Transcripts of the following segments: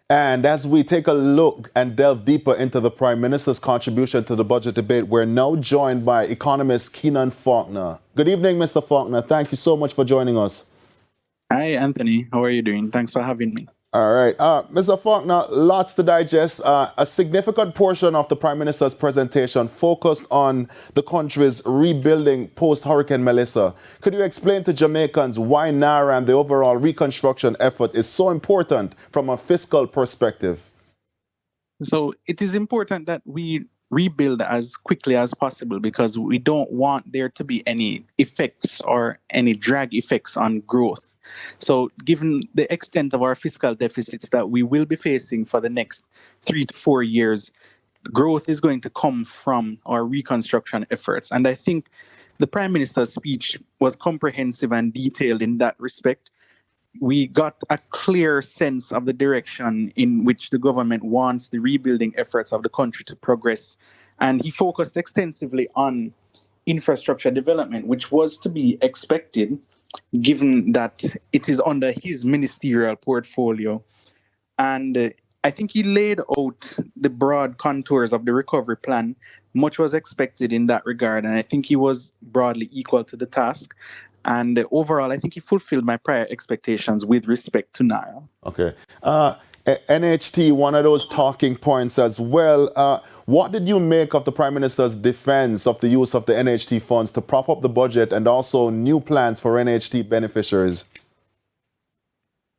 And as we take a look and delve deeper into the Prime Minister's contribution to the budget debate, we're now joined by economist Keenan Faulkner. Good evening, Mr. Faulkner. Thank you so much for joining us. Hi, Anthony. How are you doing? Thanks for having me. All right. Mr. Faulkner, lots to digest. A significant portion of the Prime Minister's presentation focused on the country's rebuilding post-Hurricane Melissa. Could you explain to Jamaicans why NARA and the overall reconstruction effort is so important from a fiscal perspective? So it is important that we rebuild as quickly as possible because we don't want there to be any effects or any drag effects on growth. So given the extent of our fiscal deficits that we will be facing for the next 3 to 4 years, growth is going to come from our reconstruction efforts. And I think the Prime Minister's speech was comprehensive and detailed in that respect. We got a clear sense of the direction in which the government wants the rebuilding efforts of the country to progress. And he focused extensively on infrastructure development, which was to be expected, given that it is under his ministerial portfolio. And I think he laid out the broad contours of the recovery plan. Much was expected in that regard, and I think he was broadly equal to the task. And overall, I think he fulfilled my prior expectations with respect to NARA. Okay. NHT, one of those talking points as well. What did you make of the Prime Minister's defense of the use of the NHT funds to prop up the budget and also new plans for NHT beneficiaries?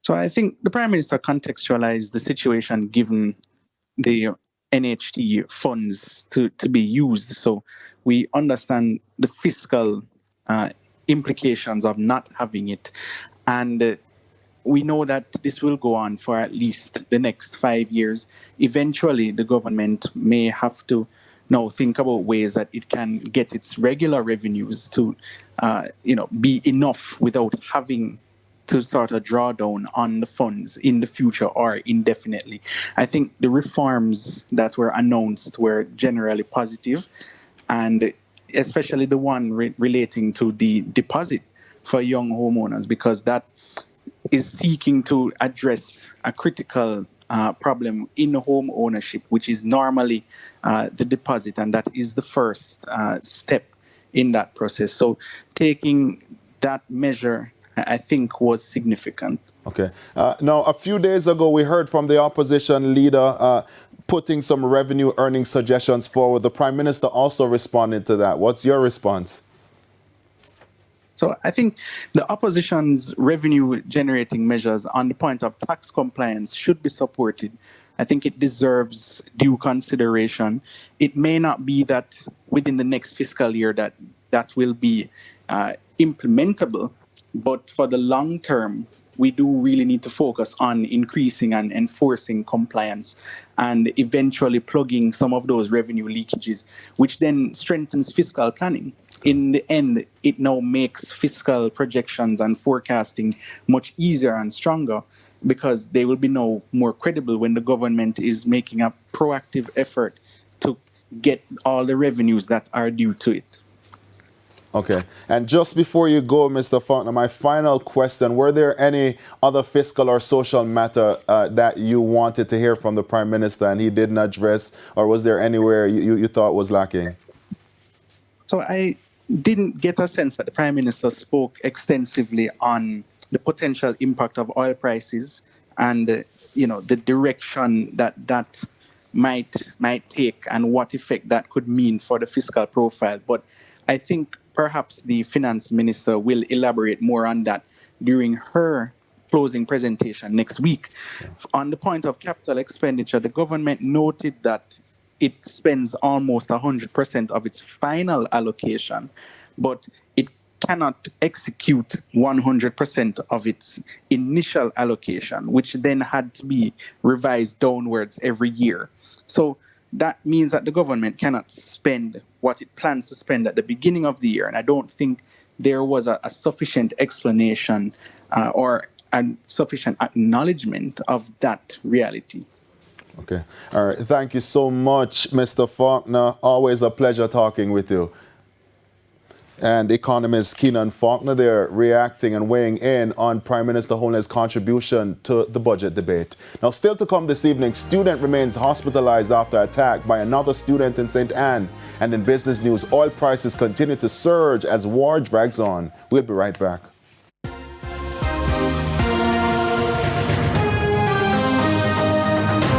So I think the Prime Minister contextualized the situation given the NHT funds to be used. So we understand the fiscal implications of not having it. And we know that this will go on for at least the next 5 years. Eventually, the government may have to now think about ways that it can get its regular revenues to, be enough without having to sort of draw down on the funds in the future or indefinitely. I think the reforms that were announced were generally positive, and especially the one relating to the deposit for young homeowners, because that is seeking to address a critical problem in home ownership, which is normally the deposit, and that is the first step in that process. So taking that measure, I think, was significant. Okay. Now, a few days ago, we heard from the opposition leader putting some revenue earning suggestions forward. The Prime Minister also responded to that. What's your response? So I think the opposition's revenue generating measures on the point of tax compliance should be supported. I think it deserves due consideration. It may not be that within the next fiscal year that will be implementable, but for the long term, we do really need to focus on increasing and enforcing compliance and eventually plugging some of those revenue leakages, which then strengthens fiscal planning. In the end, it now makes fiscal projections and forecasting much easier and stronger because they will be now more credible when the government is making a proactive effort to get all the revenues that are due to it. Okay. And just before you go, Mr. Faulkner, my final question, were there any other fiscal or social matter that you wanted to hear from the Prime Minister and he didn't address, or was there anywhere you thought was lacking? So I didn't get a sense that the Prime Minister spoke extensively on the potential impact of oil prices and the direction that might take and what effect that could mean for the fiscal profile. But I think perhaps the Finance Minister will elaborate more on that during her closing presentation next week. Yeah. On the point of capital expenditure, the government noted that it spends almost 100% of its final allocation, but it cannot execute 100% of its initial allocation, which then had to be revised downwards every year. So that means that the government cannot spend what it plans to spend at the beginning of the year. And I don't think there was a sufficient explanation or a sufficient acknowledgement of that reality. Okay. All right. Thank you so much, Mr. Faulkner. Always a pleasure talking with you. And economist Keenan Faulkner there reacting and weighing in on Prime Minister Holness's contribution to the budget debate. Now, still to come this evening, student remains hospitalized after attack by another student in St. Anne. And in business news, oil prices continue to surge as war drags on. We'll be right back.